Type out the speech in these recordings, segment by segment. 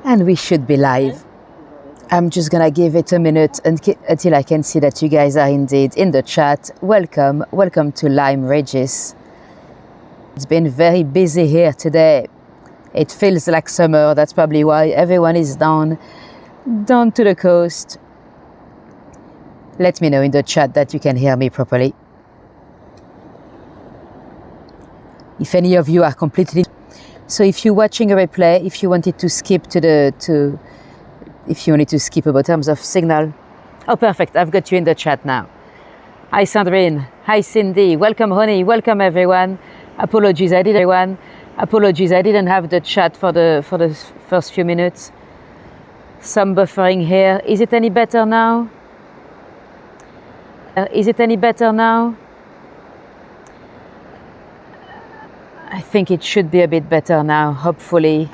And we should be live. I'm just gonna give it a minute until I can see that you guys are indeed in the chat. Welcome to Lyme, Regis. It's been very busy here today. It feels like summer, that's probably why everyone is down to the coast. Let me know in the chat that you can hear me properly. If any of you are completely... So if you're watching a replay, if you wanted to skip if you wanted to skip about terms of signal. Oh, perfect, I've got you in the chat now. Hi Sandrine, hi Cindy, welcome honey, welcome everyone. Apologies, I didn't have the chat for the first few minutes. Some buffering here. Is it any better now? I think it should be a bit better now, hopefully.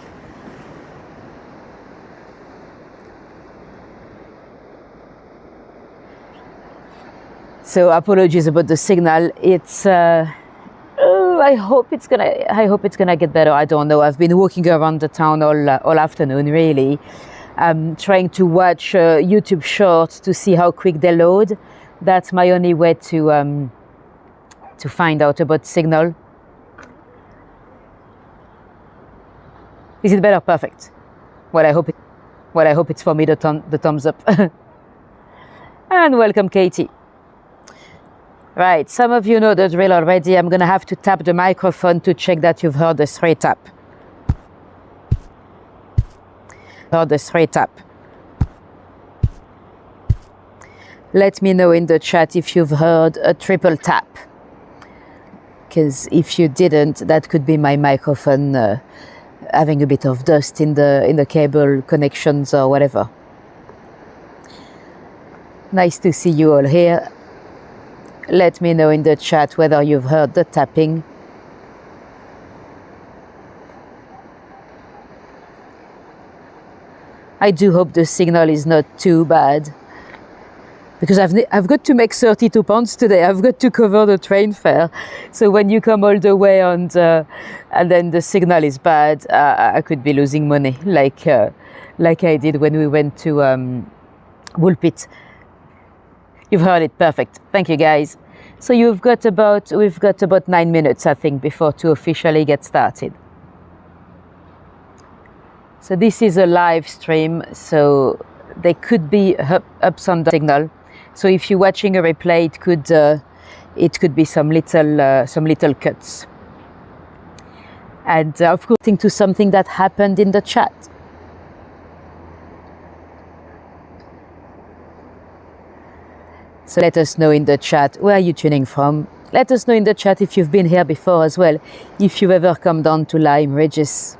So apologies about the signal. It's I hope it's gonna get better. I don't know. I've been walking around the town all afternoon, really, trying to watch YouTube shorts to see how quick they load. That's my only way to find out about signal. Is it better? Perfect. Well, I hope it's for me the thumbs up. And welcome, Katie. Right, some of you know the drill already. I'm gonna have to tap the microphone to check that you've heard the 3 tap. Let me know in the chat if you've heard a 3 tap. Because if you didn't, that could be my microphone having a bit of dust in the cable connections or whatever. Nice to see you all here. Let me know in the chat whether you've heard the tapping. I do hope the signal is not too bad, because I've got to make 32 pounds today. I've got to cover the train fare. So when you come all the way and then the signal is bad, I could be losing money, like I did when we went to Woolpit. You've heard it, perfect. Thank you, guys. So we've got about 9 minutes, I think, before to officially get started. So this is a live stream, so there could be ups and downs signal. So if you're watching a replay, it could be some little cuts. And of course, to something that happened in the chat. So let us know in the chat, where are you tuning from? Let us know in the chat if you've been here before as well, if you've ever come down to Lyme, Regis.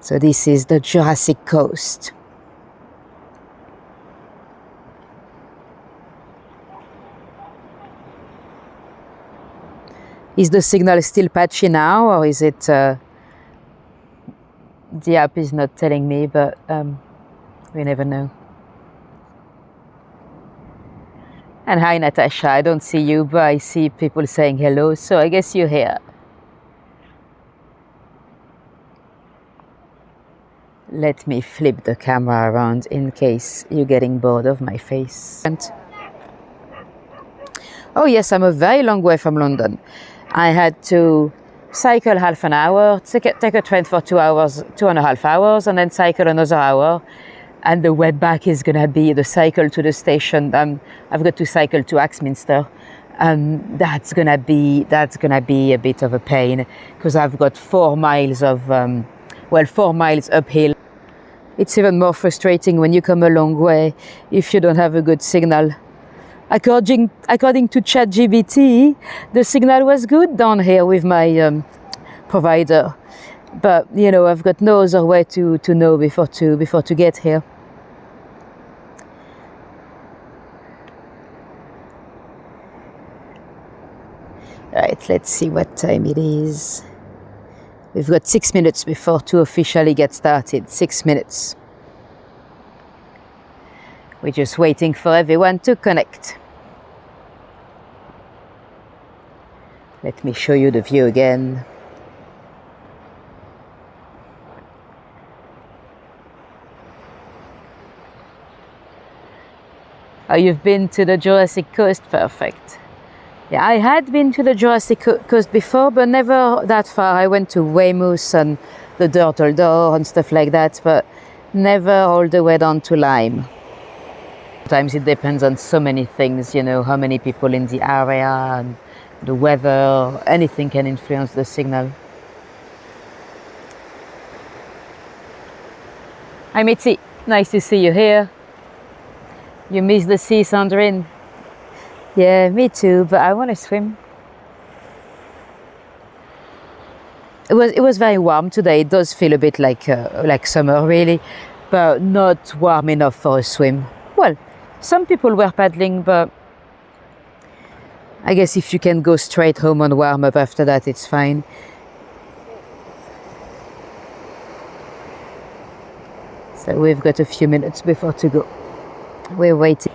So this is the Jurassic Coast. Is the signal still patchy now, or is it... the app is not telling me, but we never know. And hi Natasha, I don't see you, but I see people saying hello, so I guess you're here. Let me flip the camera around in case you're getting bored of my face. Oh yes, I'm a very long way from London. I had to cycle half an hour, take a train for 2 hours, 2.5 hours, and then cycle another hour. And the way back is gonna be the cycle to the station. I've got to cycle to Axminster. That's gonna be a bit of a pain, because I've got 4 miles of 4 miles uphill. It's even more frustrating when you come a long way if you don't have a good signal. According to ChatGPT, the signal was good down here with my provider, but you know, I've got no other way to know before to get here. Right, let's see what time it is. We've got 6 minutes before to officially get started. 6 minutes. We're just waiting for everyone to connect. Let me show you the view again. Oh, you've been to the Jurassic Coast, perfect. Yeah, I had been to the Jurassic Coast before, but never that far. I went to Weymouth and the Turtle Door and stuff like that, but never all the way down to Lyme. Sometimes it depends on so many things, you know, how many people in the area and the weather, anything can influence the signal. Hi Mitzi, nice to see you here. You miss the sea, Sandrine? Yeah, me too, but I want to swim. It was very warm today. It does feel a bit like summer really, but not warm enough for a swim. Well, some people were paddling, but I guess if you can go straight home and warm up after that, it's fine. So we've got a few minutes before to go. We're waiting.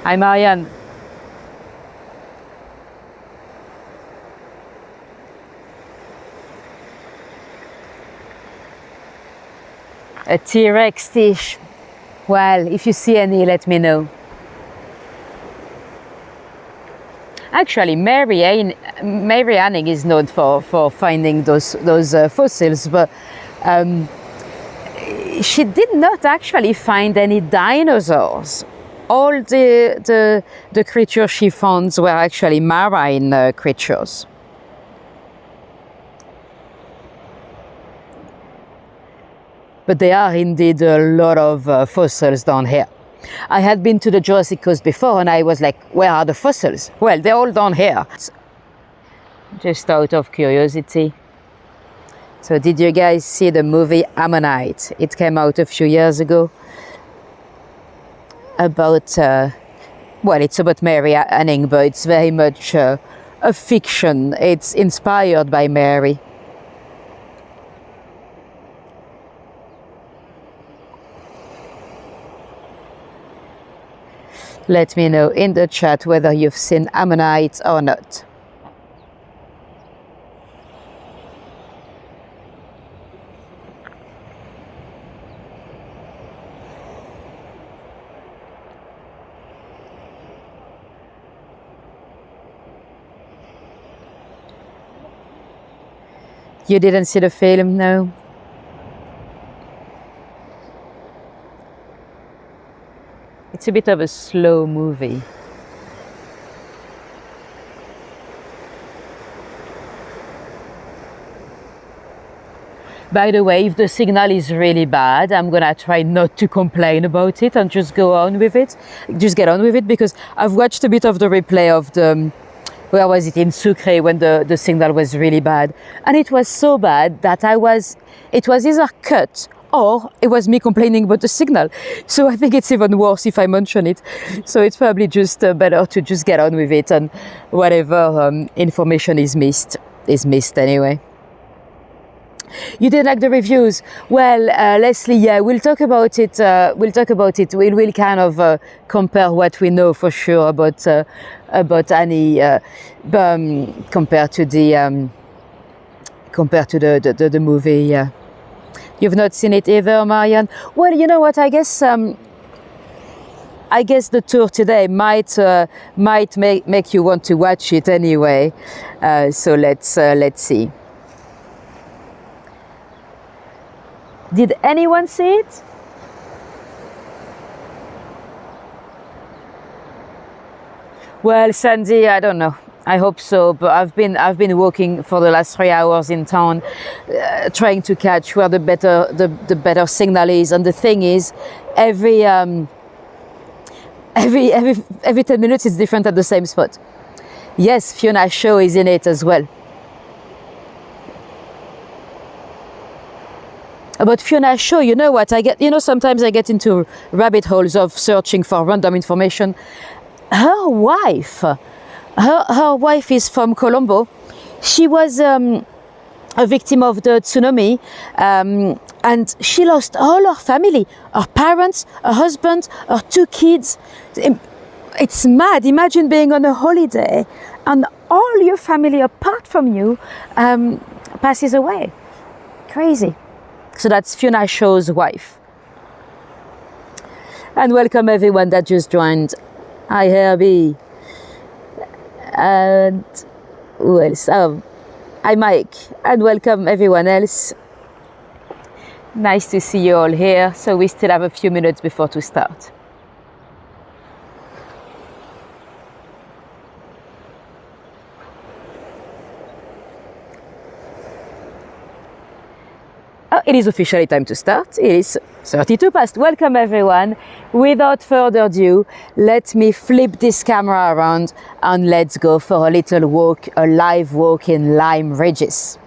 Hi Marianne. A T-Rex dish. Well, if you see any, let me know. Actually, Mary Anning is known for finding those fossils, but she did not actually find any dinosaurs. All the creatures she found were actually marine creatures. But there are indeed a lot of fossils down here. I had been to the Jurassic Coast before and I was like, where are the fossils? Well, they're all down here. Just out of curiosity. So did you guys see the movie Ammonite? It came out a few years ago. About, well, it's about Mary Anning, but it's very much a fiction. It's inspired by Mary. Let me know in the chat whether you've seen Ammonite or not. You didn't see the film, no? It's a bit of a slow movie. By the way, if the signal is really bad, I'm gonna try not to complain about it and just go on with it. Just get on with it, because I've watched a bit of the replay of the, where was it, in Sucre, when the signal was really bad. And it was so bad that it was either cut or it was me complaining about the signal. So I think it's even worse if I mention it. So it's probably just better to just get on with it, and whatever information is missed anyway. You did like the reviews? Well, Leslie, yeah, we'll talk about it. We will kind of compare what we know for sure about Annie compared to the movie. Yeah. You've not seen it either, Marianne? Well, you know what? I guess the tour today might make you want to watch it anyway. So let's see. Did anyone see it? Well, Sandy, I don't know. I hope so, but I've been walking for the last 3 hours in town, trying to catch where the better signal is. And the thing is, every 10 minutes it's different at the same spot. Yes, Fiona Shaw is in it as well. About Fiona Shaw, you know what? Sometimes I get into rabbit holes of searching for random information. Her wife is from Colombo. She was a victim of the tsunami, and she lost all her family, her parents, her husband, her 2 kids. it's mad. Imagine being on a holiday and all your family apart from you passes away. Crazy. So that's Fiona Shaw's wife. And welcome everyone that just joined. Hi Herbie. And who else? Hi Mike. And welcome everyone else. Nice to see you all here. So we still have a few minutes before to start. Oh, it is officially time to start. It is 32 past. Welcome everyone. Without further ado, let me flip this camera around and let's go for a little walk, a live walk in Lyme, Regis.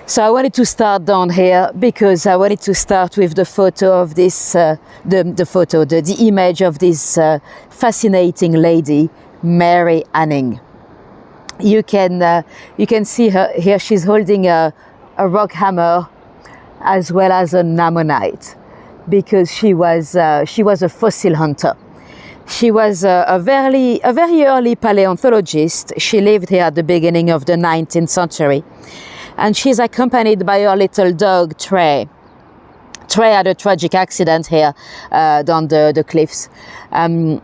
So I wanted to start down here because I wanted to start with the photo of this, the image of this fascinating lady, Mary Anning. You can see her here. She's holding a rock hammer as well as an ammonite because she was a fossil hunter. She was a very early paleontologist. She lived here at the beginning of the 19th century, and she's accompanied by her little dog Trey. Trey had a tragic accident here down the cliffs.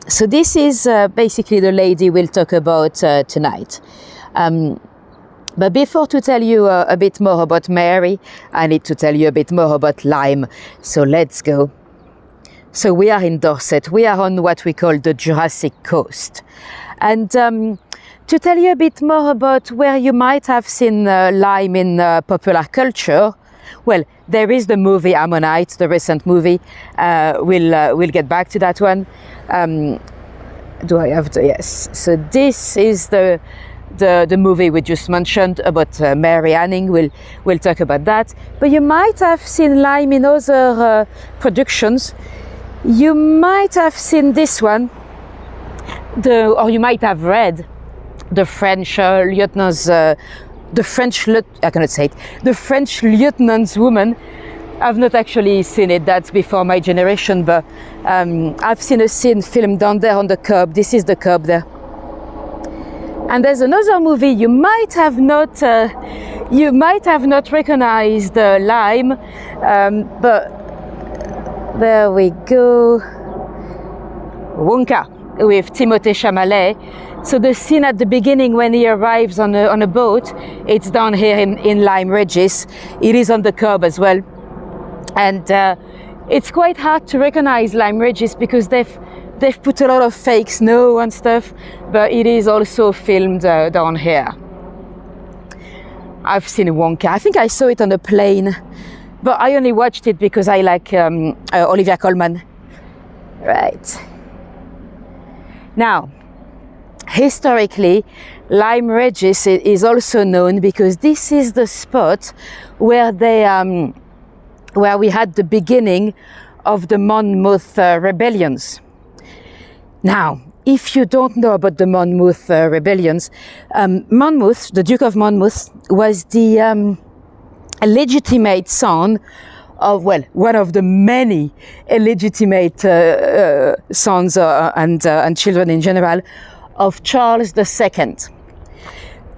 So this is basically the lady we'll talk about tonight. But before to tell you a bit more about Mary, I need to tell you a bit more about Lyme. So let's go. So we are in Dorset. We are on what we call the Jurassic Coast. And to tell you a bit more about where you might have seen Lyme in popular culture, well, there is the movie Ammonite, the recent movie. We'll get back to that one. Do I have to? Yes. So this is the movie we just mentioned about Mary Anning. We'll talk about that. But you might have seen Lyme in other productions. You might have seen this one, or you might have read the French lieutenant's. The French lieutenant's woman. I've not actually seen it, that's before my generation, but I've seen a scene filmed down there on the curb. This is the curb there. And there's another movie you might have not recognized, Lyme, but there we go. Wonka with Timothée Chalamet. So the scene at the beginning when he arrives on a boat, it's down here in Lyme Regis. It is on the curb as well. And it's quite hard to recognize Lyme Regis because they've put a lot of fake snow and stuff, but it is also filmed down here. I've seen Wonka. I think I saw it on a plane, but I only watched it because I like Olivia Colman. Right. Now, historically, Lyme Regis is also known because this is the spot where where we had the beginning of the Monmouth rebellions. Now, if you don't know about the Monmouth rebellions, Monmouth, the Duke of Monmouth, was the legitimate son of, well, one of the many illegitimate sons and children in general of Charles II.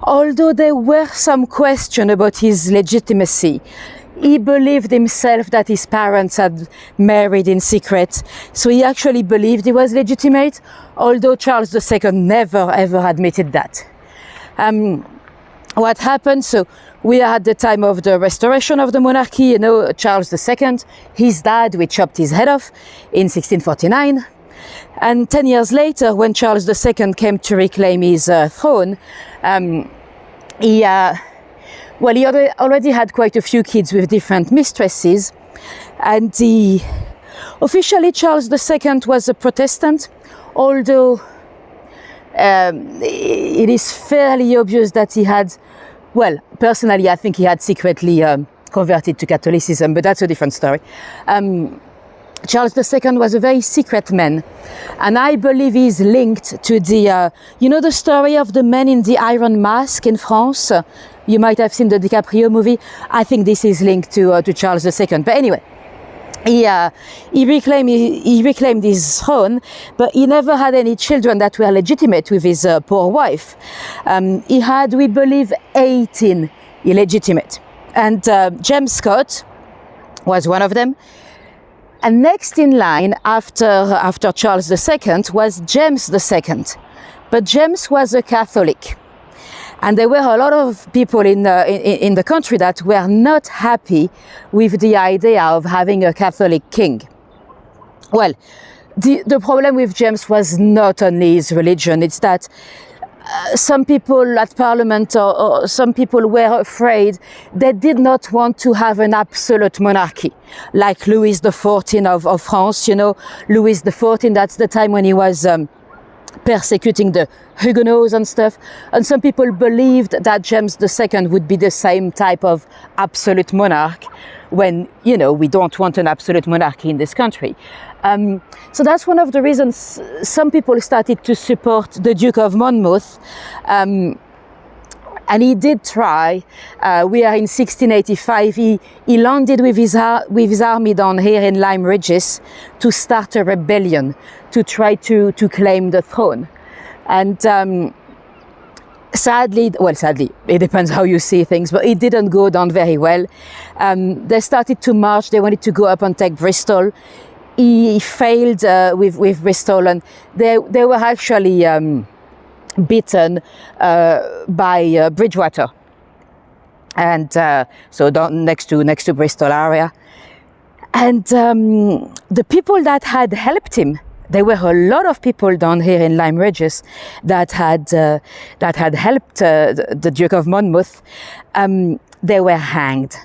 Although there were some question about his legitimacy, he believed himself that his parents had married in secret, so he actually believed he was legitimate, although Charles II never ever admitted that. What happened, so we are at the time of the restoration of the monarchy, you know, Charles II, his dad, we chopped his head off in 1649. And 10 years later, when Charles II came to reclaim his throne, he already had quite a few kids with different mistresses. And officially Charles II was a Protestant, although it is fairly obvious that he had, well, personally I think he had secretly converted to Catholicism, but that's a different story. Charles II was a very secret man, and I believe he's linked to the, you know the story of the man in the Iron Mask in France? You might have seen the DiCaprio movie. I think this is linked to Charles II. But anyway, he reclaimed his throne, but he never had any children that were legitimate with his poor wife. He had, we believe, 18 illegitimate, and James Scott was one of them. And next in line after Charles II was James II, but James was a Catholic. And there were a lot of people in the country that were not happy with the idea of having a Catholic king. Well, the problem with James was not only his religion, it's that some people at Parliament or some people were afraid. They did not want to have an absolute monarchy, like Louis XIV of France. You know, Louis XIV, that's the time when he was persecuting the Huguenots and stuff, and some people believed that James II would be the same type of absolute monarch when, you know, we don't want an absolute monarchy in this country. So that's one of the reasons some people started to support the Duke of Monmouth, and he did try. We are in 1685. He landed with his army down here in Lyme, Regis, to start a rebellion to try to claim the throne. And sadly, it depends how you see things, but it didn't go down very well. They started to march. They wanted to go up and take Bristol. He failed with Bristol, and they were actually beaten by Bridgewater, and so down next to Bristol area. And the people that had helped him, there were a lot of people down here in Lyme Regis that had helped the Duke of Monmouth. They were hanged.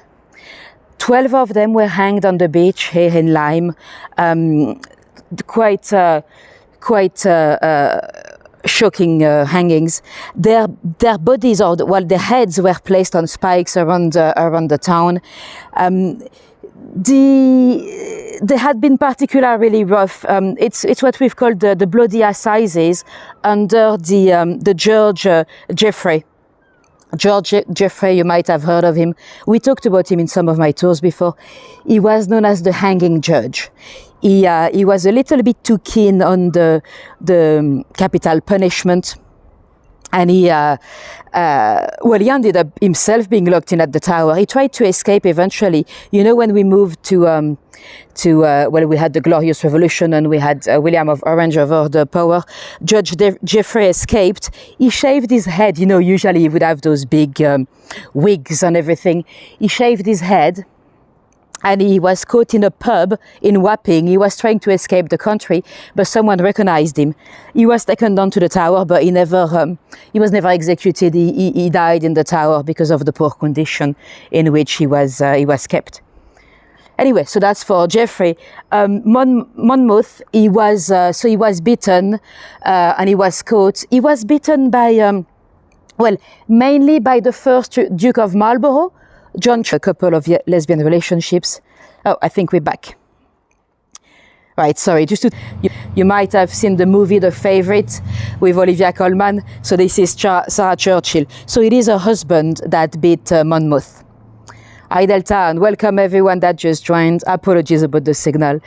12 of them were hanged on the beach here in Lyme. Quite shocking hangings. Their bodies, their heads were placed on spikes around the town. They had been particularly rough. It's what we've called the bloody assizes under the George Jeffrey. George Jeffrey, you might have heard of him. We talked about him in some of my tours before. He was known as the hanging judge. He was a little bit too keen on the capital punishment, and he ended up himself being locked in at the tower. He tried to escape eventually. You know, when we moved we had the Glorious Revolution and we had William of Orange over the power, Judge Jeffrey escaped. He shaved his head. You know, usually he would have those big wigs and everything. He shaved his head, and he was caught in a pub in Wapping. He was trying to escape the country, but someone recognized him. He was taken down to the tower, but he was never executed. He died in the tower because of the poor condition in which he was kept. Anyway, so that's for Jeffrey. Monmouth, he was beaten, and he was caught. He was beaten by, mainly by the first Duke of Marlborough, John, a couple of lesbian relationships. Oh, I think we're back. Right, sorry, you might have seen the movie The Favourite with Olivia Colman. So this is Sarah Churchill. So it is her husband that beat Monmouth. Hi Delta, and welcome everyone that just joined. Apologies about the signal.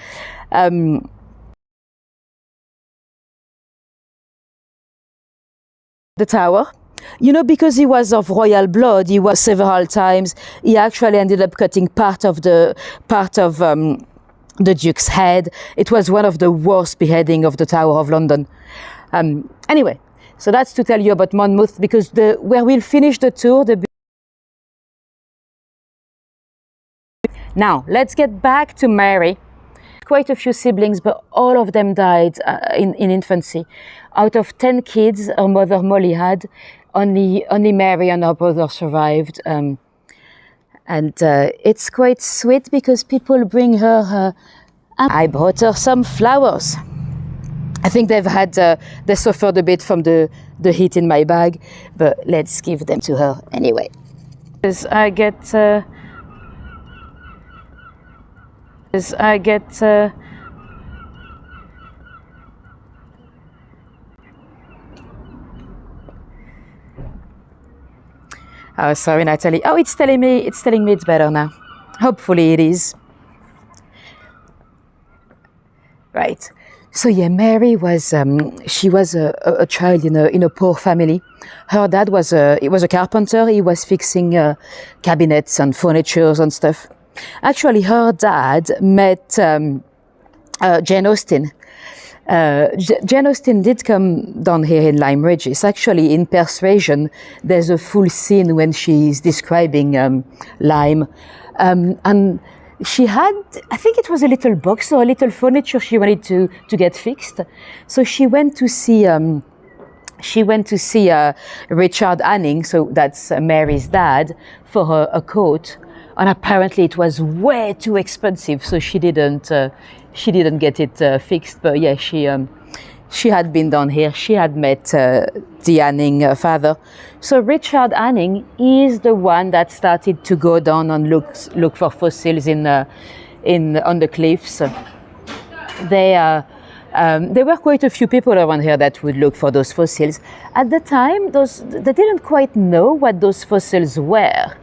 The tower. You know, because he was of royal blood, he was several times. He actually ended up cutting part of the Duke's head. It was one of the worst beheading of the Tower of London. Anyway, so that's to tell you about Monmouth, because where we'll finish the tour. Now, let's get back to Mary. Quite a few siblings, but all of them died in infancy. Out of 10 kids her mother Molly had, only Mary and her brother survived. And it's quite sweet because people bring her. I brought her some flowers. I think they suffered a bit from the heat in my bag, but let's give them to her anyway. I get. Oh, sorry, Natalie. Oh, it's telling me it's better now. Hopefully it is. Right. So yeah, Mary was she was a child in a poor family. Her dad was a carpenter. He was fixing cabinets and furnitures and stuff. Actually, her dad met Jane Austen. Jane Austen did come down here in Lyme, Regis. Actually, in Persuasion, there's a full scene when she's describing Lyme, and she had, I think it was a little box or a little furniture she wanted to get fixed. So she went to see Richard Anning, so that's Mary's dad, for a coat, and apparently it was way too expensive, so she didn't get it fixed. But yeah, she had been down here. She had met the Anning father. So Richard Anning is the one that started to go down and look for fossils on the cliffs. There were quite a few people around here that would look for those fossils. At the time, they didn't quite know what those fossils were.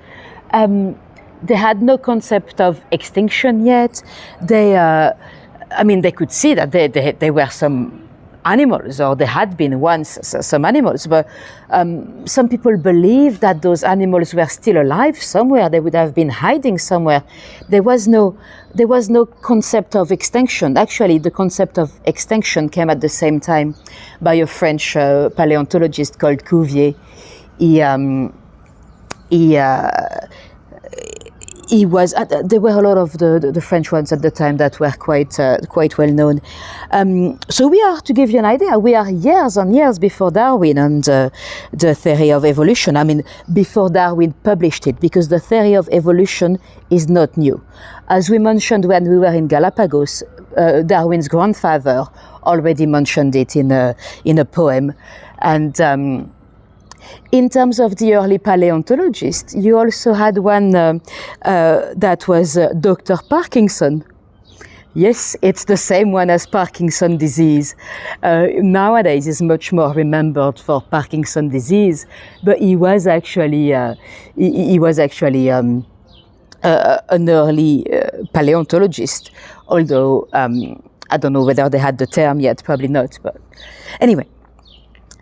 They had no concept of extinction yet. They could see that there were some animals, or there had been once some animals, but some people believe that those animals were still alive somewhere. They would have been hiding somewhere. There was no concept of extinction. Actually, the concept of extinction came at the same time by a French paleontologist called Cuvier. He was. There were a lot of the French ones at the time that were quite well known. So we are, to give you an idea, we are years and years before Darwin and the theory of evolution. I mean, before Darwin published it, because the theory of evolution is not new. As we mentioned when we were in Galapagos, Darwin's grandfather already mentioned it in a poem, and. In terms of the early paleontologists, you also had one that was Dr. Parkinson. Yes, it's the same one as Parkinson disease. Nowadays, is much more remembered for Parkinson disease, but he was actually an early paleontologist. Although I don't know whether they had the term yet, probably not. But anyway.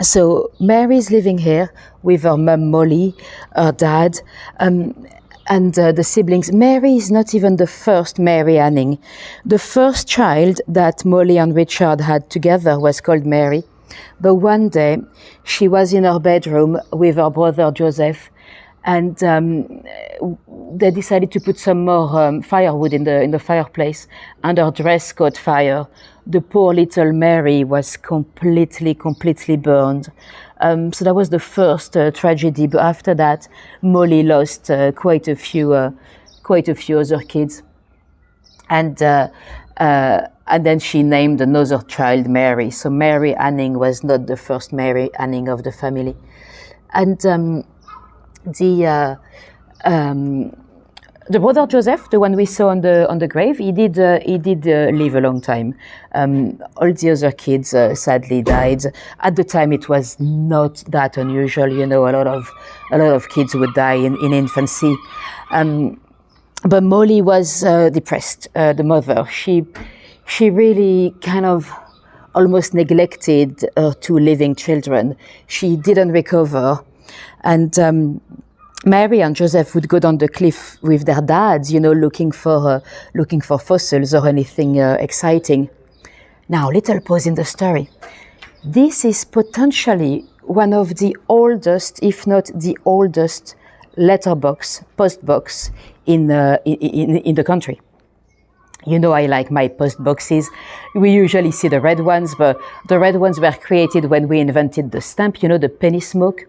So Mary's living here with her mum Molly, her dad, and the siblings. Mary is not even the first Mary Anning. The first child that Molly and Richard had together was called Mary. But one day she was in her bedroom with her brother Joseph, and they decided to put some more firewood in the fireplace, and her dress caught fire. The poor little Mary was completely burned. So that was the first tragedy. But after that, Molly lost quite a few other kids, and then she named another child Mary. So Mary Anning was not the first Mary Anning of the family, and the brother Joseph, the one we saw on the grave, he did live a long time. All the other kids sadly died. At the time, it was not that unusual. You know, a lot of kids would die in infancy. But Molly was depressed. The mother, she really kind of almost neglected her two living children. She didn't recover, and Mary and Joseph would go down the cliff with their dads, looking for fossils or anything exciting. Now, little pause in the story. This is potentially one of the oldest, if not the oldest, post box in the country. You know, I like my post boxes. We usually see the red ones, but the red ones were created when we invented the stamp, the penny smoke.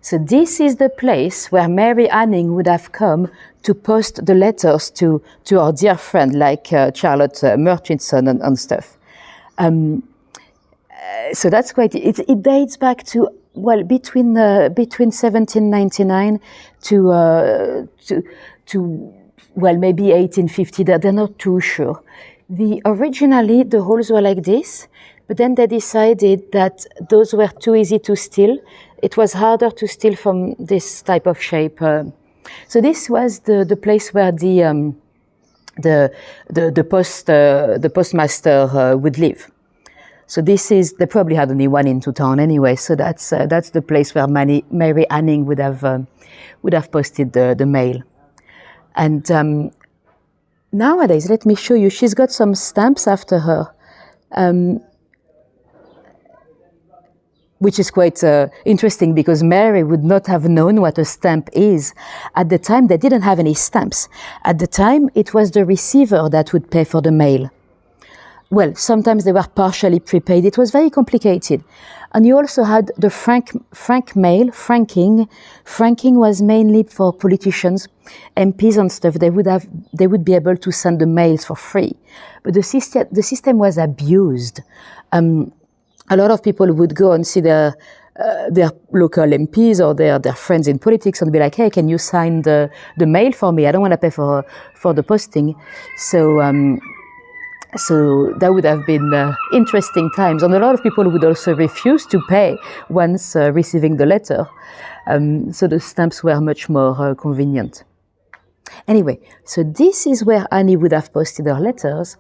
So this is the place where Mary Anning would have come to post the letters to our dear friend, like Charlotte Murchison and stuff. So that's quite. It dates back to between 1799 to maybe 1850. They're not too sure. Originally the holes were like this, but then they decided that those were too easy to steal. It was harder to steal from this type of shape. So this was the place where the the postmaster would live. So this is, they probably had only one into town anyway. So that's the place where Mary Anning would have posted the mail. And nowadays, let me show you. She's got some stamps after her, which is quite interesting because Mary would not have known what a stamp is. At the time, they didn't have any stamps. At the time, it was the receiver that would pay for the mail. Well, sometimes they were partially prepaid. It was very complicated. And you also had the frank mail, franking. Franking was mainly for politicians, MPs and stuff. They would be able to send the mails for free. But the system was abused. A lot of people would go and see their local MPs or their friends in politics and be like, hey, can you sign the mail for me? I don't want to pay for the posting. So that would have been interesting times. And a lot of people would also refuse to pay once receiving the letter. So the stamps were much more convenient. Anyway, so this is where Annie would have posted her letters.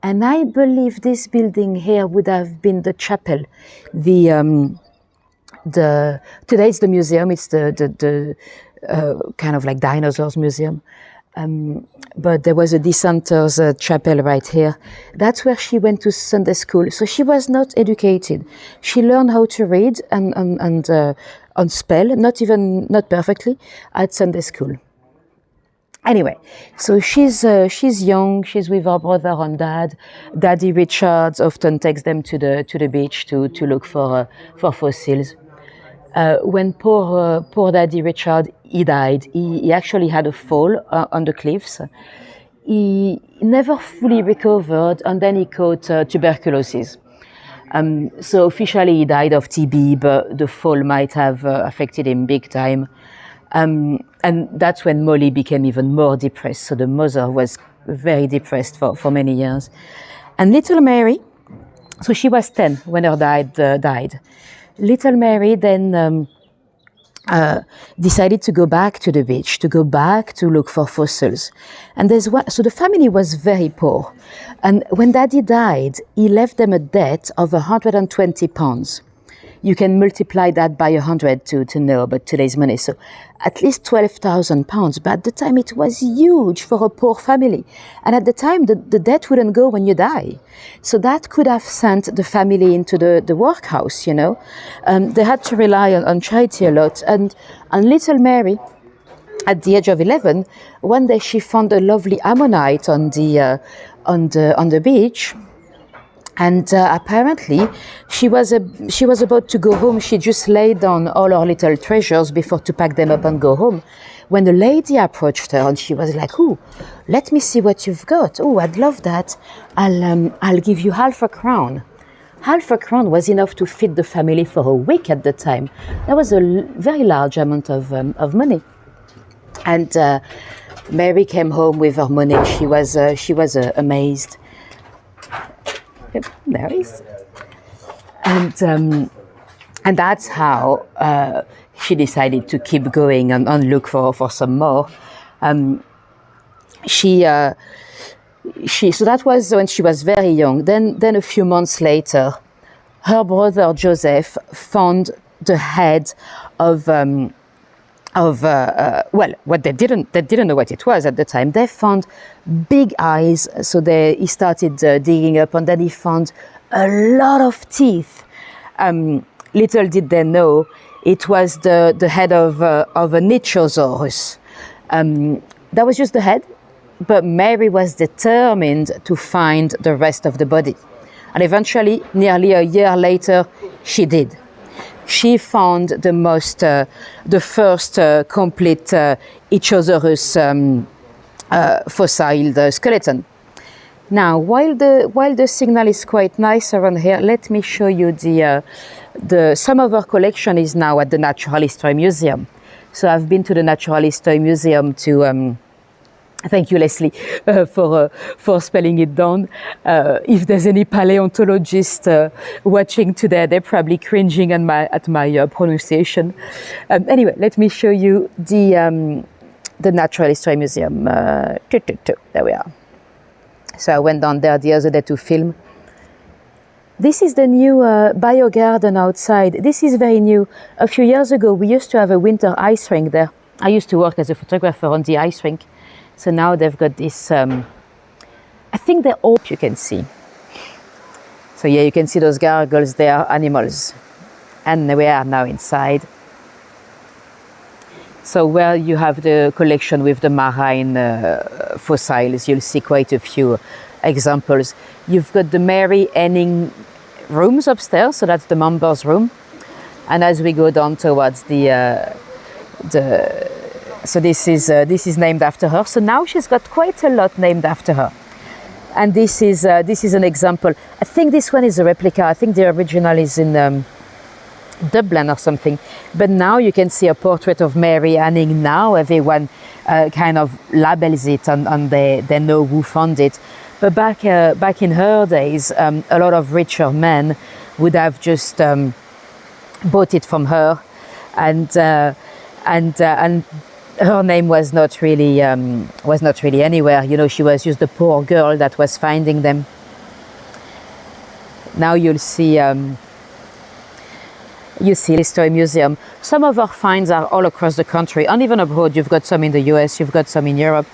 And I believe this building here would have been the chapel. Today it's the museum. It's the kind of like Dinosaurs museum. But there was a dissenters chapel right here. That's where she went to Sunday school. So she was not educated. She learned how to read and spell, not perfectly, at Sunday school. Anyway, so she's young. She's with her brother and dad. Daddy Richards often takes them to the beach to look for fossils. When poor Daddy Richard, he died. He actually had a fall on the cliffs. He never fully recovered, and then he caught tuberculosis. So officially he died of TB, but the fall might have affected him big time. And that's when Molly became even more depressed. So the mother was very depressed for many years. And little Mary, so she was 10 when her dad died. Little Mary then decided to go back to the beach, to go back to look for fossils. And so the family was very poor. And when Daddy died, he left them a debt of £120. You can multiply that by 100 to know about today's money. So at least £12,000. But at the time, it was huge for a poor family. And at the time, the debt wouldn't go when you die. So that could have sent the family into the workhouse, you know. They had to rely on charity a lot. And little Mary, at the age of 11, one day she found a lovely ammonite on the beach. And apparently, she was about to go home. She just laid down all her little treasures before to pack them up and go home. When a lady approached her, and she was like, "Oh, let me see what you've got. Oh, I'd love that. I'll give you half a crown." Half a crown was enough to feed the family for a week at the time. That was a very large amount of money. And Mary came home with her money. She was amazed. There he is. And that's how she decided to keep going and look for some more. So that was when she was very young. Then a few months later, her brother Joseph found the head of what they didn't know what it was at the time. They found big eyes, so he started digging up, and then he found a lot of teeth. Little did they know it was the head of a Nichosaurus. That was just the head, but Mary was determined to find the rest of the body, and eventually, nearly a year later, she did. She found the first complete Ichthyosaurus fossil skeleton. Now, while the signal is quite nice around here, let me show you some of our collection is now at the Natural History Museum. So I've been to the Natural History Museum to. Thank you, Leslie, for spelling it down. If there's any paleontologist watching today, they're probably cringing at my pronunciation. Anyway, let me show you the Natural History Museum. There we are. So I went down there the other day to film. This is the new bio garden outside. This is very new. A few years ago, we used to have a winter ice rink there. I used to work as a photographer on the ice rink. So now they've got this, I think they're all, you can see. So yeah, you can see those gargoyles, they are animals. And we are now inside. So where you have the collection with the marine fossils, you'll see quite a few examples. You've got the Mary Henning rooms upstairs, so that's the members' room. And as we go down towards so this is named after her. So now she's got quite a lot named after her. And this is an example. I think this one is a replica. I think the original is in Dublin or something. But now you can see a portrait of Mary Henning. Now everyone kind of labels it and they know who found it. But back in her days, a lot of richer men would have just bought it from her, and her name was not really anywhere. You know, she was just the poor girl that was finding them. Now you'll see. You see History Museum. Some of our finds are all across the country, and even abroad. You've got some in the US, you've got some in Europe.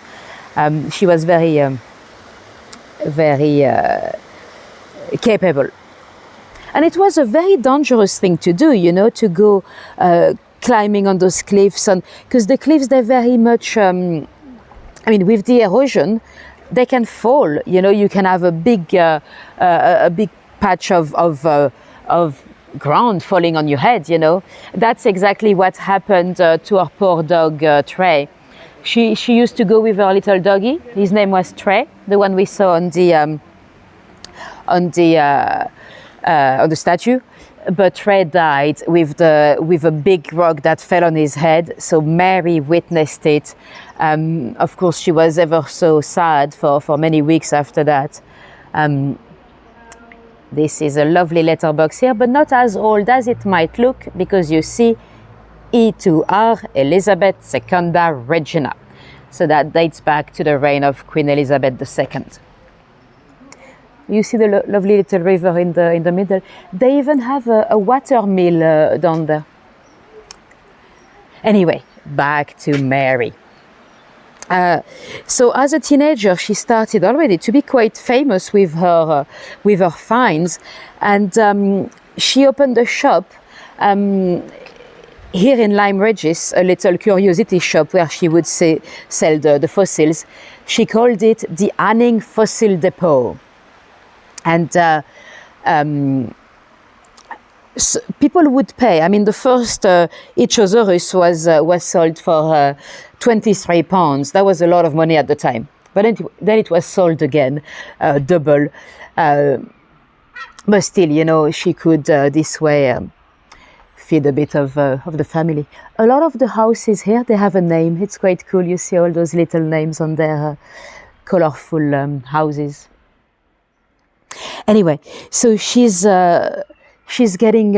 She was very capable. And it was a very dangerous thing to do, you know, to go climbing on those cliffs. And because the cliffs, they're very much, I mean, with the erosion, they can fall. You know, you can have a big patch of ground falling on your head, you know. That's exactly what happened to our poor dog, Trey. She used to go with her little doggy. His name was Trey, the one we saw on the statue. But Trey died with a big rock that fell on his head. So Mary witnessed it. Of course, she was ever so sad for many weeks after that. This is a lovely letterbox here, but not as old as it might look, because you see E2R Elizabeth Secunda Regina. So that dates back to the reign of Queen Elizabeth II. You see the lovely little river in the middle. They even have a water mill down there. Anyway, back to Mary. So as a teenager, she started already to be quite famous with her finds, and she opened a shop here in Lyme, Regis, a little curiosity shop where she would sell the fossils. She called it the Henning Fossil Depot, and so people would pay. I mean, the first Ichthyosaurus was sold for £23. That was a lot of money at the time. But then it was sold again, double. But still, you know, she could this way feed a bit of the family. A lot of the houses here, they have a name. It's quite cool. You see all those little names on their colorful houses. Anyway, so she's getting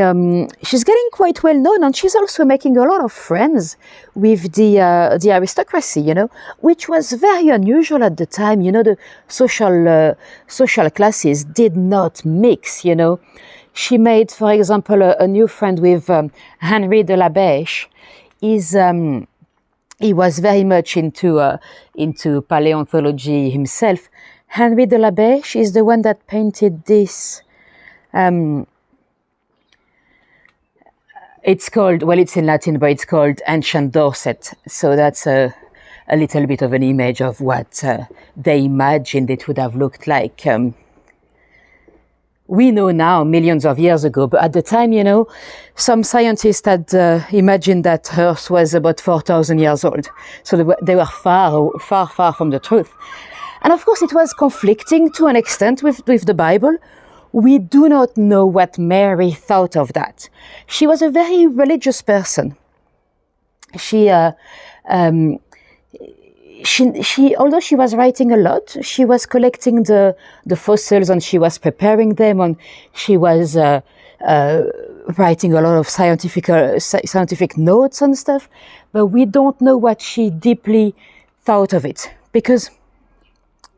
quite well known, and she's also making a lot of friends with the aristocracy, you know, which was very unusual at the time. You know, the social classes did not mix, you know. She made, for example, a new friend with Henry de la Beche. He was very much into paleontology himself. Henry de la Beche is the one that painted this. It's called, well, it's in Latin, but it's called Ancient Dorset. So that's a little bit of an image of what they imagined it would have looked like. We know now, millions of years ago, but at the time, you know, some scientists had imagined that Earth was about 4,000 years old. So they were far from the truth. And of course, it was conflicting to an extent with the Bible. We do not know what Mary thought of that. She was a very religious person. She although she was writing a lot, she was collecting the fossils, and she was preparing them, and she was writing a lot of scientific notes and stuff. But we don't know what she deeply thought of it, because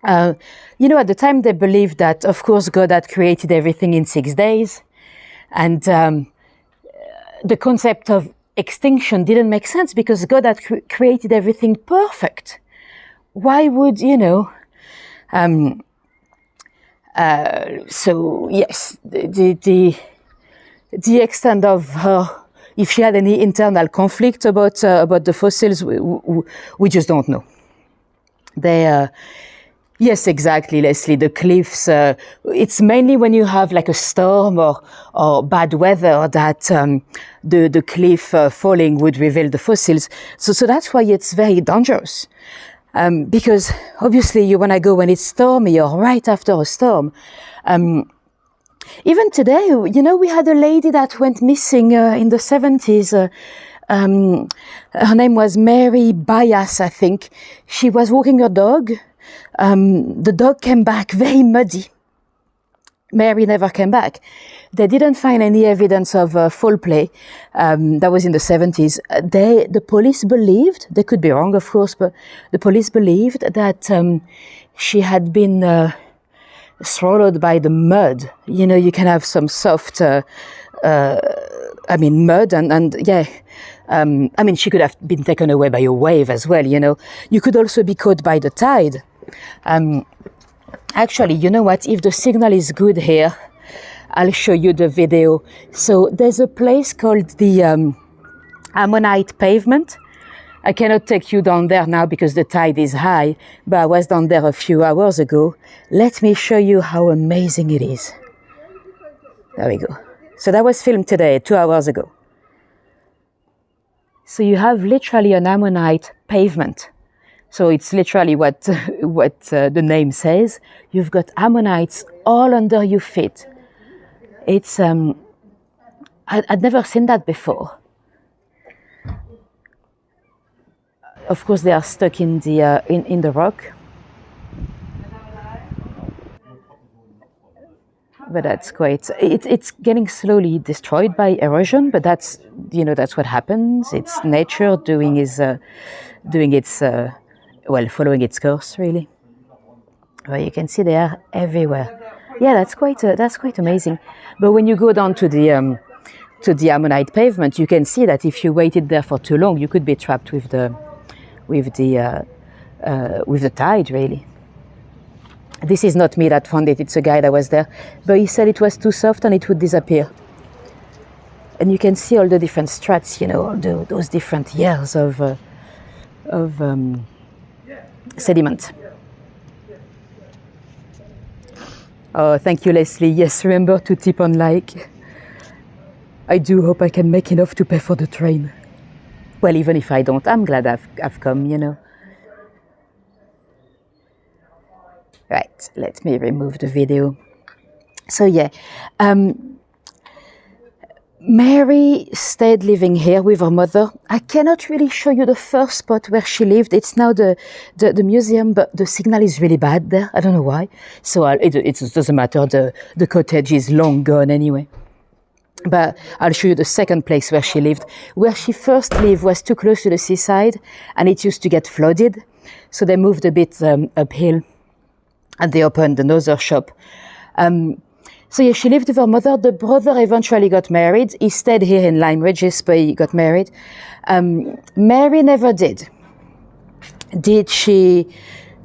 You know, at the time they believed that, of course, God had created everything in 6 days, and the concept of extinction didn't make sense because God had created everything perfect. Why would, you know? So yes, the extent of her, if she had any internal conflict about the fossils, we just don't know. They. Yes, exactly, Leslie. The cliffs, it's mainly when you have like a storm or bad weather that the cliff falling would reveal the fossils. So that's why it's very dangerous. Because obviously you want to go when it's stormy or right after a storm. Even today, you know, we had a lady that went missing in the 70s. Her name was Mary Bias, I think. She was walking her dog. The dog came back very muddy. Mary never came back. They didn't find any evidence of foul play. That was in the 70s. The police believed, they could be wrong, of course, but the police believed that she had been swallowed by the mud. You know, you can have some soft, mud and yeah. She could have been taken away by a wave as well, you know. You could also be caught by the tide. Actually, you know what? If the signal is good here, I'll show you the video. So there's a place called the Ammonite Pavement. I cannot take you down there now because the tide is high, but I was down there a few hours ago. Let me show you how amazing it is. There we go. So that was filmed today, 2 hours ago. So you have literally an Ammonite pavement. So it's literally what the name says. You've got ammonites all under your feet. It's I'd never seen that before. Of course, they are stuck in the in the rock. But that's quite. It's getting slowly destroyed by erosion. But that's that's what happens. It's nature doing its following its course really. Well, you can see they are everywhere. Yeah, that's quite amazing. But when you go down to the Ammonite pavement, you can see that if you waited there for too long, you could be trapped with the tide really. This is not me that found it, it's a guy that was there. But he said it was too soft and it would disappear. And you can see all the different strats, all those different years of sediment. Oh, thank you, Leslie. Yes, remember to tip on like. I do hope I can make enough to pay for the train. Well, even if I don't, I'm glad I've come, Right, let me remove the video. So yeah, Mary stayed living here with her mother. I cannot really show you the first spot where she lived. It's now the museum, but the signal is really bad there. I don't know why. So it doesn't matter. The cottage is long gone anyway. But I'll show you the second place where she lived. Where she first lived was too close to the seaside, and it used to get flooded. So they moved a bit uphill, and they opened another shop. So yeah, she lived with her mother. The brother eventually got married. He stayed here in Lyme, Regis, but he got married. Mary never did. Did she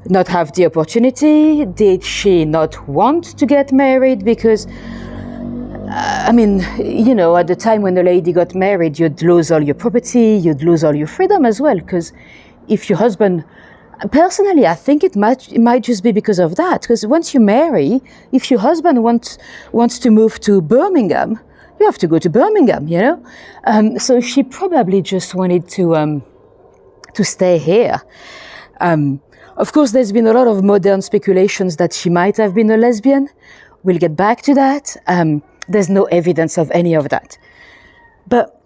not have the opportunity? Did she not want to get married? Because, at the time when the lady got married, you'd lose all your property, you'd lose all your freedom as well. Because if your husband... Personally, I think it might just be because of that. Because once you marry, if your husband wants to move to Birmingham, you have to go to Birmingham, So she probably just wanted to stay here. Of course, there's been a lot of modern speculations that she might have been a lesbian. We'll get back to that. There's no evidence of any of that. But,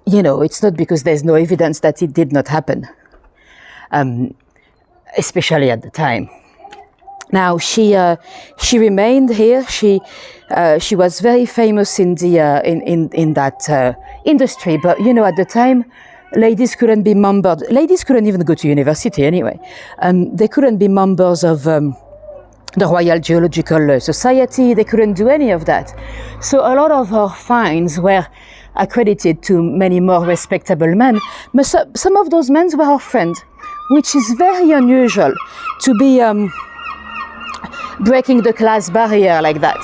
it's not because there's no evidence that it did not happen. Especially at the time. Now she remained here. She was very famous in the in that industry. But at the time, ladies couldn't be members. Ladies couldn't even go to university anyway. They couldn't be members of the Royal Geological Society. They couldn't do any of that. So a lot of her finds were accredited to many more respectable men. But some of those men were her friends, which is very unusual to be breaking the class barrier like that.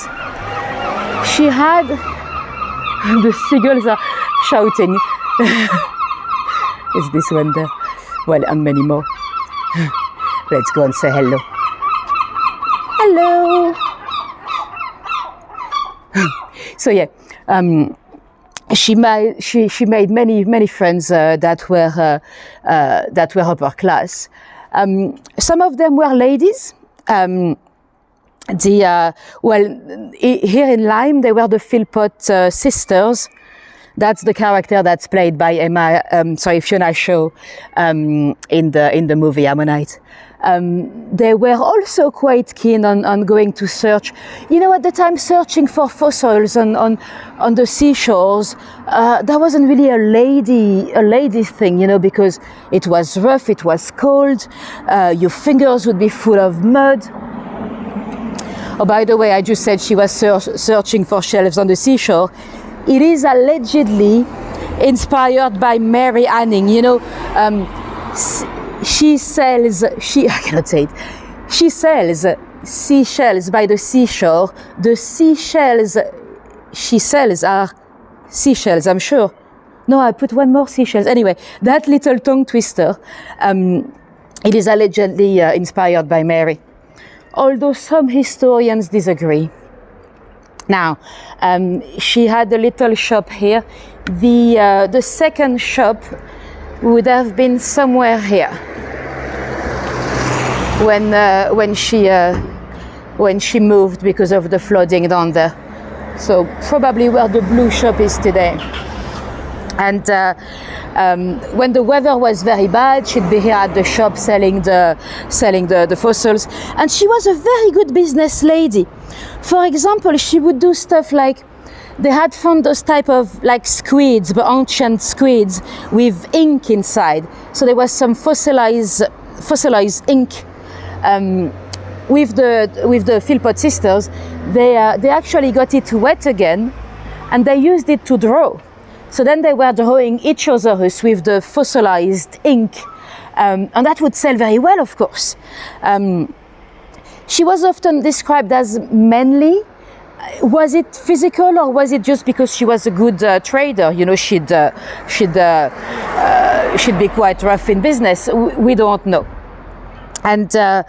She had, the seagulls are shouting. Is this one there? Well, and many more. Let's go and say hello. Hello. So yeah, she made many friends that were upper class. Some of them were ladies. Here in Lyme, they were the Philpott sisters. That's the character that's played by Fiona Shaw in the movie Ammonite. They were also quite keen on going to search, at the time searching for fossils on the seashores. That wasn't really a lady thing, because it was rough, it was cold, your fingers would be full of mud. Oh, by the way, I just said she was searching for shells on the seashore. It is allegedly inspired by Mary Anning. She sells seashells by the seashore. The seashells she sells are seashells, I'm sure. No, I put one more seashells. Anyway, that little tongue twister, it is allegedly inspired by Mary, although some historians disagree. Now, she had a little shop here. The second shop would have been somewhere here when she moved because of the flooding down there. So probably where the blue shop is today. And when the weather was very bad, she'd be here at the shop selling the fossils. And she was a very good business lady. For example, she would do stuff like, they had found those type of like squids, but ancient squids with ink inside. So there was some fossilized ink. With the Philpott sisters, they actually got it wet again, and they used it to draw. So then they were drawing each other with the fossilized ink, and that would sell very well, of course. She was often described as manly. Was it physical, or was it just because she was a good trader? She'd be quite rough in business. We don't know. And the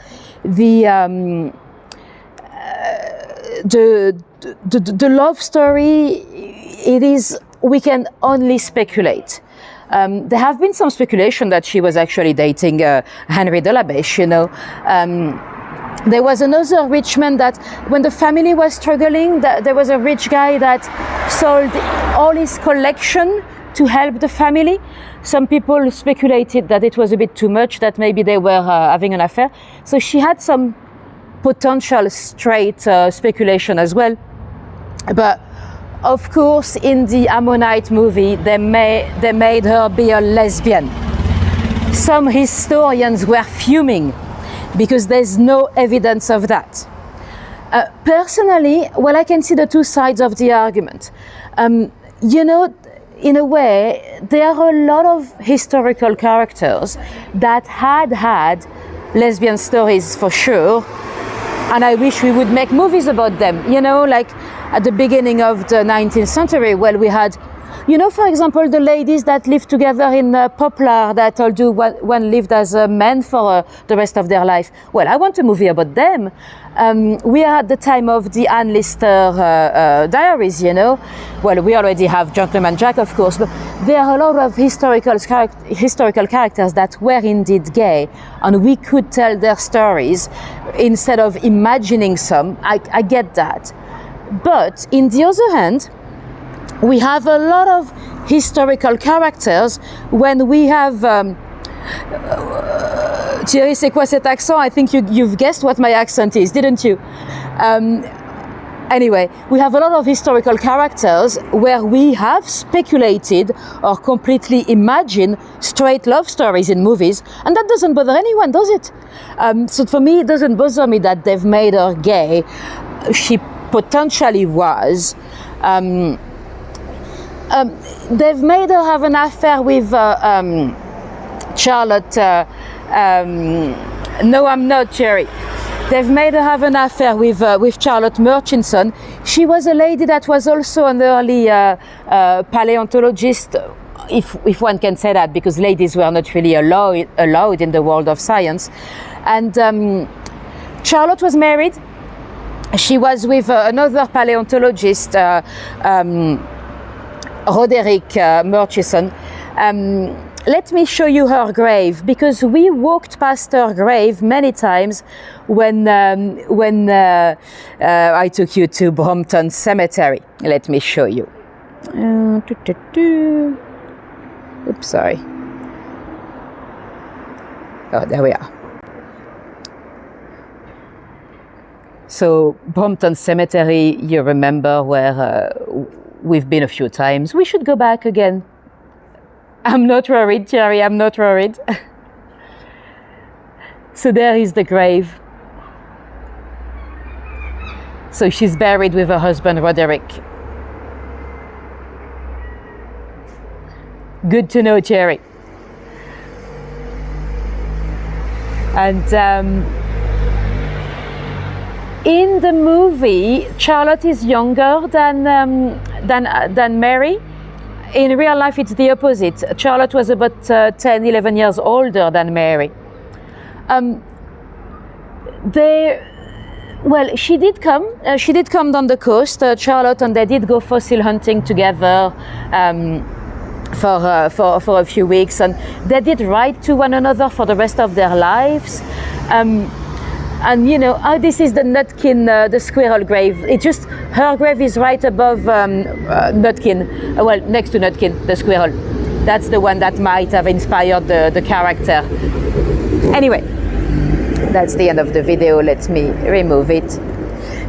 love story, it is, we can only speculate. There have been some speculation that she was actually dating Henry de la Beche, There was another rich man that, when the family was struggling, there was a rich guy that sold all his collection to help the family. Some people speculated that it was a bit too much, that maybe they were having an affair. So she had some potential straight speculation as well. But of course, in the Ammonite movie, they made her be a lesbian. Some historians were fuming because there's no evidence of that. Personally, well, I can see the two sides of the argument. In a way, there are a lot of historical characters that had lesbian stories for sure, and I wish we would make movies about them. Like at the beginning of the 19th century, well, we had, for example, the ladies that lived together in Poplar, that although one lived as a man for the rest of their life. Well, I want a movie about them. We are at the time of the Anne Lister diaries, Well, we already have Gentleman Jack, of course, but there are a lot of historical characters that were indeed gay, and we could tell their stories instead of imagining some. I get that. But in the other hand, we have a lot of historical characters when we have... Thierry, c'est quoi cet accent? I think you've guessed what my accent is, didn't you? Anyway, we have a lot of historical characters where we have speculated or completely imagined straight love stories in movies, and that doesn't bother anyone, does it? So for me, it doesn't bother me that they've made her gay. She potentially was. They've made her have an affair with Charlotte. No, I'm not, Jerry. They've made her have an affair with Charlotte Murchison. She was a lady that was also an early paleontologist, if one can say that, because ladies were not really allowed in the world of science. And Charlotte was married. She was with another paleontologist, Roderick Murchison. Let me show you her grave, because we walked past her grave many times when I took you to Brompton Cemetery. Let me show you. Oops, sorry. Oh, there we are. So Brompton Cemetery, you remember, where we've been a few times. We should go back again. I'm not worried, Jerry, I'm not worried. So there is the grave. So she's buried with her husband, Roderick. Good to know, Jerry. And in the movie, Charlotte is younger than Mary. In real life, it's the opposite. Charlotte was about 10, 11 years older than Mary. She did come down the coast, Charlotte, and they did go fossil hunting together for a few weeks, and they did write to one another for the rest of their lives. And you know, this is the Nutkin, the squirrel grave. Her grave is right above Nutkin, well, next to Nutkin, the squirrel. That's the one that might have inspired the character. Anyway, that's the end of the video. Let me remove it.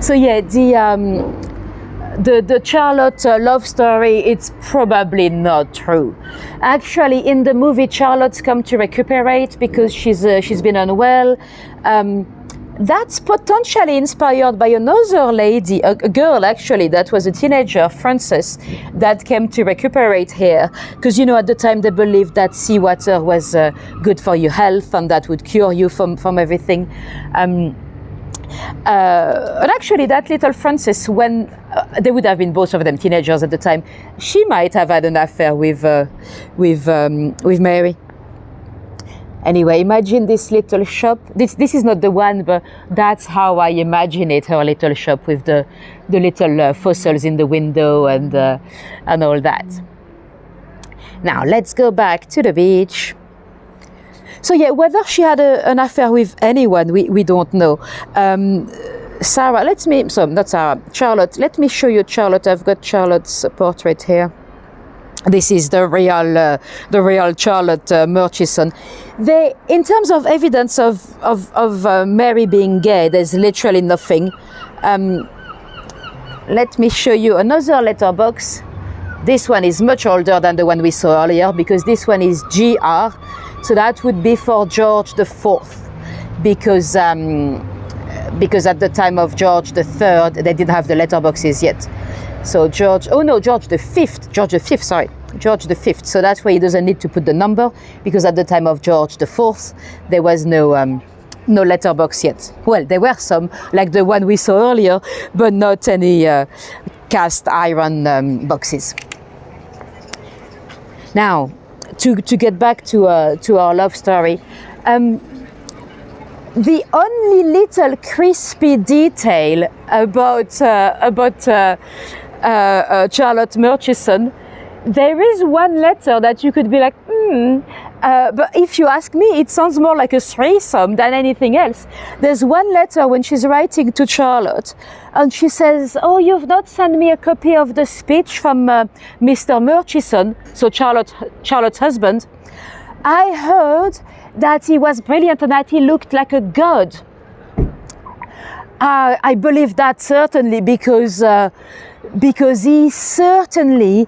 So yeah, the Charlotte love story, it's probably not true. Actually, in the movie, Charlotte's come to recuperate because she's been unwell. That's potentially inspired by another lady, a girl actually, that was a teenager, Frances, that came to recuperate here. Because, you know, at the time they believed that seawater was good for your health and that would cure you from everything. And actually, that little Frances, when they would have been both of them teenagers at the time, she might have had an affair with Mary. Anyway, imagine this little shop. This is not the one, but that's how I imagine it, her little shop with the little fossils in the window and all that. Now, let's go back to the beach. So yeah, whether she had an affair with anyone, we don't know. Charlotte, let me show you Charlotte. I've got Charlotte's portrait here. This is the real Charlotte Murchison. In terms of evidence of Mary being gay, there's literally nothing. Let me show you another letterbox. This one is much older than the one we saw earlier, because this one is GR, so that would be for George IV, because at the time of George III, they didn't have the letterboxes yet. So George V, sorry. George V. So that's why he doesn't need to put the number, because at the time of George IV, there was no letterbox yet. Well, there were some, like the one we saw earlier, but not any cast iron boxes. Now, to get back to our love story, the only little crispy detail about Charlotte Murchison, there is one letter that you could be like, but if you ask me, it sounds more like a threesome than anything else. There's one letter when she's writing to Charlotte, and she says, "Oh, you've not sent me a copy of the speech from Mr. Murchison," so Charlotte's husband. "I heard that he was brilliant and that he looked like a god." I believe that certainly because he certainly,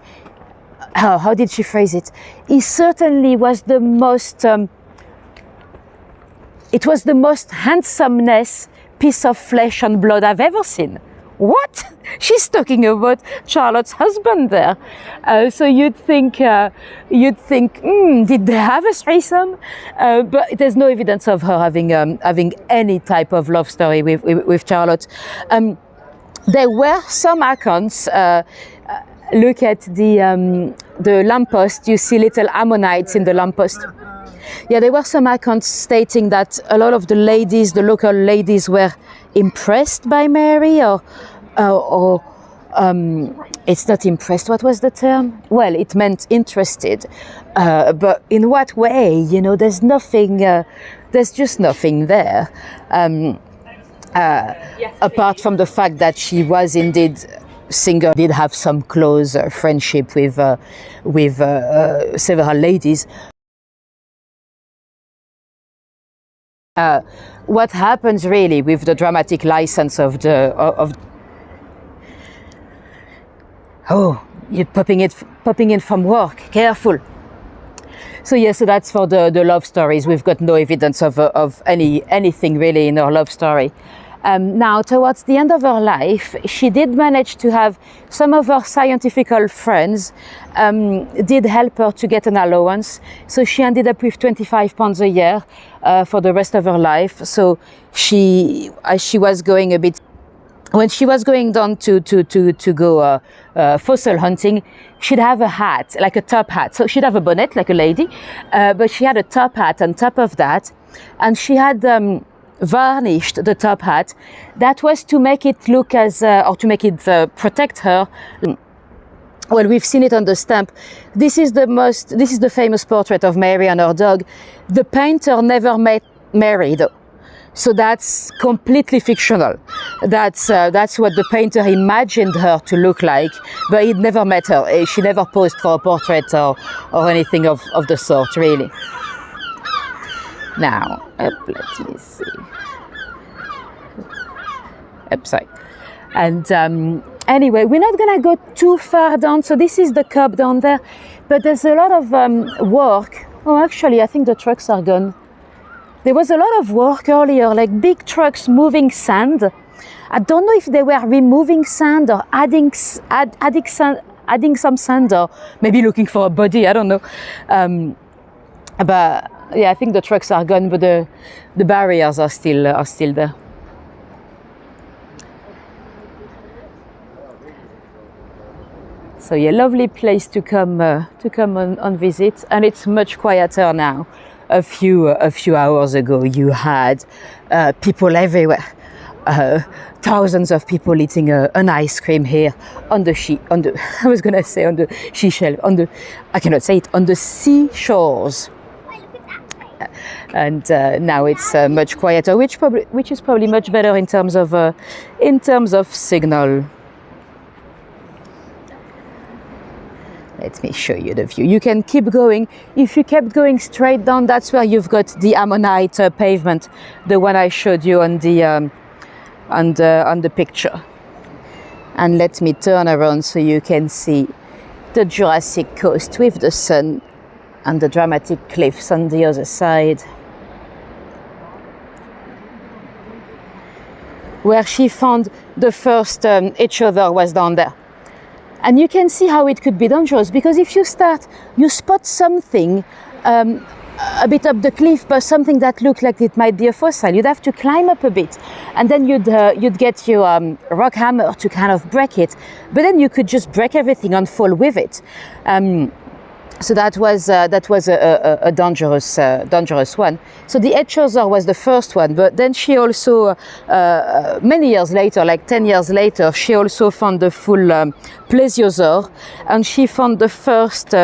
how did she phrase it? He certainly was the most, it was the most handsomeness piece of flesh and blood I've ever seen. What? She's talking about Charlotte's husband there. So you'd think, did they have a threesome? But there's no evidence of her having any type of love story with Charlotte. There were some accounts. Look at the lamppost. You see little ammonites in the lamppost. Yeah, there were some accounts stating that a lot of the ladies, the local ladies, were impressed by Mary, or it's not impressed. What was the term? Well, it meant interested, but in what way? You know, there's nothing. There's just nothing there, apart from the fact that she was indeed single, did have some close friendship with several ladies. What happens really with the dramatic license of oh, you're popping in from work, careful. So yeah, so that's for the love stories. We've got no evidence of anything really in her love story. Now, towards the end of her life, she did manage to have some of her scientific friends did help her to get an allowance. So she ended up with £25 a year for the rest of her life. So as she was going a bit, when she was going down to go fossil hunting, she'd have a hat, like a top hat. So she'd have a bonnet like a lady, but she had a top hat on top of that, and she had varnished the top hat. That was to make it look as, or to make it protect her. Well, we've seen it on the stamp. This is the famous portrait of Mary and her dog. The painter never met Mary though. So that's completely fictional. That's what the painter imagined her to look like, but he'd never met her. She never posed for a portrait or anything of the sort, really. Now, let me see. Sorry. And anyway, we're not going to go too far down. So this is the cub down there, but there's a lot of work. Oh, actually, I think the trucks are gone. There was a lot of work earlier, like big trucks moving sand. I don't know if they were removing sand or adding some sand, or maybe looking for a body. I don't know. But yeah, I think the trucks are gone, but the barriers are still there. So yeah, lovely place to come on visit, and it's much quieter now. A few hours ago, you had people everywhere. Thousands of people eating an ice cream here on the seashores. And now it's much quieter, which is probably much better in terms of signal. Let me show you the view. You can keep going. If you kept going straight down, that's where you've got the ammonite pavement, the one I showed you on the picture. And let me turn around so you can see the Jurassic Coast with the sun and the dramatic cliffs on the other side. Where she found the first each other was down there. And you can see how it could be dangerous, because if you spot something a bit up the cliff, but something that looked like it might be a fossil, you'd have to climb up a bit, and then you'd get your rock hammer to kind of break it. But then you could just break everything and fall with it. So that was a dangerous one. So the Echosaur was the first one, but then she also, many years later, like 10 years later, she also found the full plesiosaur, and she found the first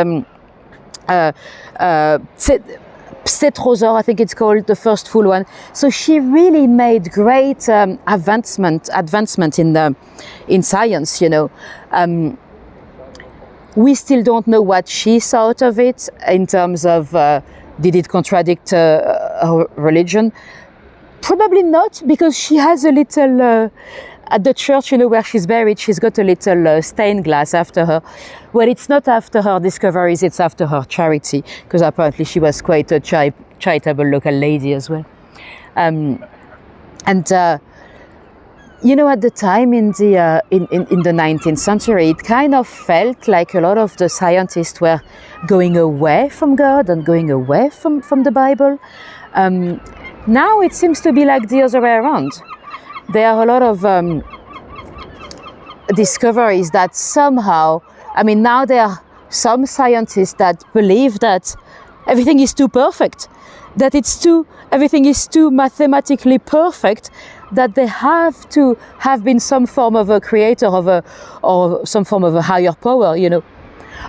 Cetrosaur, I think it's called, the first full one. So she really made great advancement in science, you know. We still don't know what she saw out of it in terms of did it contradict her religion. Probably not, because she has a little, at the church, you know, where she's buried, she's got a little stained glass after her. Well, it's not after her discoveries, it's after her charity, because apparently she was quite a charitable local lady as well. You know, at the time in the 19th century, it kind of felt like a lot of the scientists were going away from God and going away from the Bible. Now it seems to be like the other way around. There are a lot of discoveries that somehow, I mean, now there are some scientists that believe that everything is too perfect, that everything is too mathematically perfect, that they have to have been some form of a creator or some form of a higher power, you know.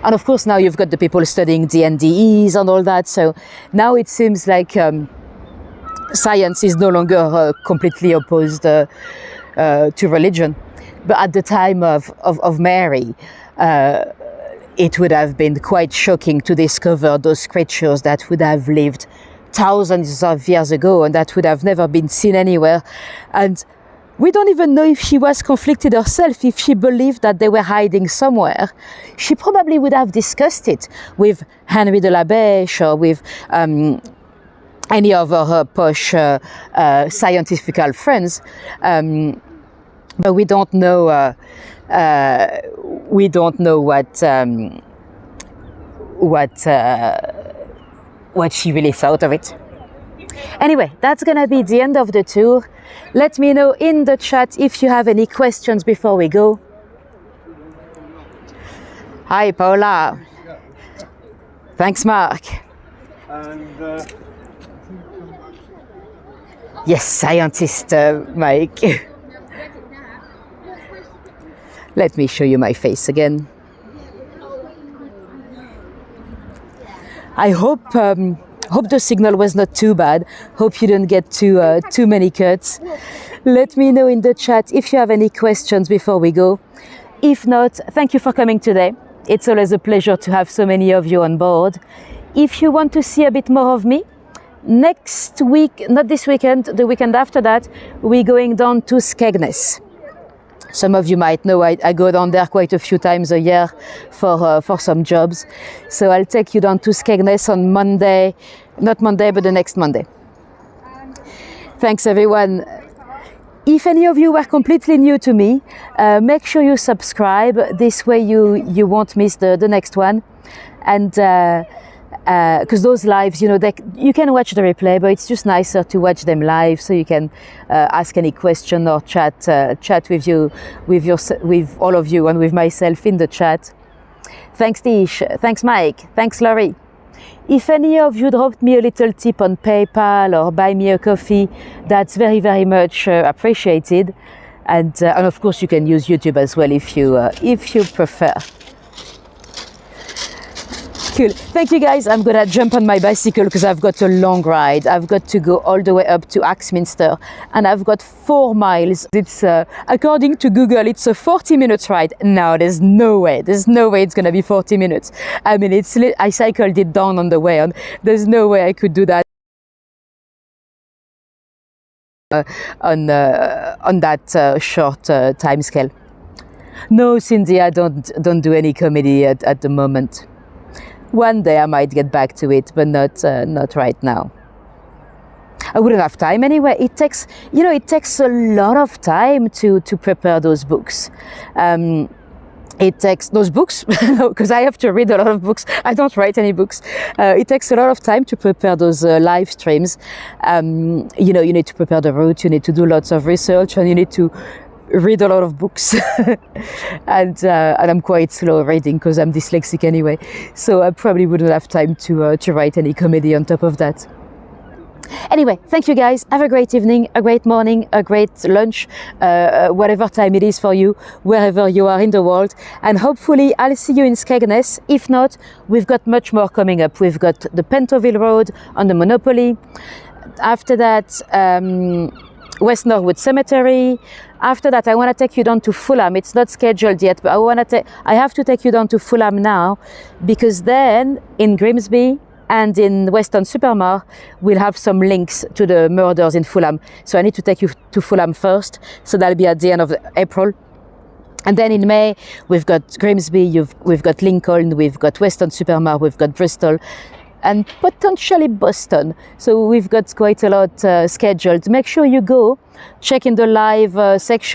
And of course now you've got the people studying the NDEs and all that, so now it seems like science is no longer completely opposed to religion. But at the time of Mary, it would have been quite shocking to discover those creatures that would have lived thousands of years ago and that would have never been seen anywhere. And we don't even know if she was conflicted herself, if she believed that they were hiding somewhere. She probably would have discussed it with Henry de la Beche or with any of her posh scientific friends. But we don't know what she really thought of it. Anyway, that's gonna be the end of the tour. Let me know in the chat if you have any questions before we go. Hi, Paula. Thanks, Mark. And, yes, scientist Mike. Let me show you my face again. I hope the signal was not too bad. Hope you didn't get too many cuts. Let me know in the chat if you have any questions before we go. If not, thank you for coming today. It's always a pleasure to have so many of you on board. If you want to see a bit more of me, next week, not this weekend, the weekend after that, we're going down to Skegness. Some of you might know I go down there quite a few times a year for some jobs. So I'll take you down to Skegness on Monday, not Monday, but the next Monday. Thanks, everyone. If any of you were completely new to me, make sure you subscribe. This way you won't miss the next one. And because those lives, you know, you can watch the replay, but it's just nicer to watch them live, so you can ask any question or chat with all of you and with myself in the chat. Thanks, Tish. Thanks, Mike. Thanks, Laurie. If any of you dropped me a little tip on PayPal or buy me a coffee, that's very, very much appreciated. And of course, you can use YouTube as well if you prefer. Cool. Thank you, guys. I'm gonna jump on my bicycle because I've got a long ride. I've got to go all the way up to Axminster and I've got 4 miles. It's according to Google, it's a 40 minutes ride. No, there's no way it's gonna be 40 minutes. I mean, I cycled it down on the way and there's no way I could do that on that short time scale. No, Cindy, I don't do any comedy at the moment. One day I might get back to it, but not right now. I wouldn't have time anyway. It takes a lot of time to prepare those books. It takes those books because I have to read a lot of books. I don't write any books. It takes a lot of time to prepare those live streams. You need to prepare the route. You need to do lots of research, and you need to read a lot of books. and I'm quite slow reading because I'm dyslexic anyway, so I probably wouldn't have time to write any comedy on top of that. Anyway, thank you, guys. Have a great evening, a great morning, a great lunch, whatever time it is for you, wherever you are in the world, and hopefully I'll see you in Skegness. If not, we've got much more coming up. We've got the Pentoville Road on the Monopoly. After that, West Norwood Cemetery. After that, I want to take you down to Fulham. It's not scheduled yet, but I have to take you down to Fulham now, because then in Grimsby And in Weston-super-Mare, we'll have some links to the murders in Fulham. So I need to take you to Fulham first. So that'll be at the end of April. And then in May, we've got Grimsby, we've got Lincoln, we've got Weston-super-Mare, we've got Bristol, and potentially Boston. So we've got quite a lot scheduled. Make sure you go check in the live section.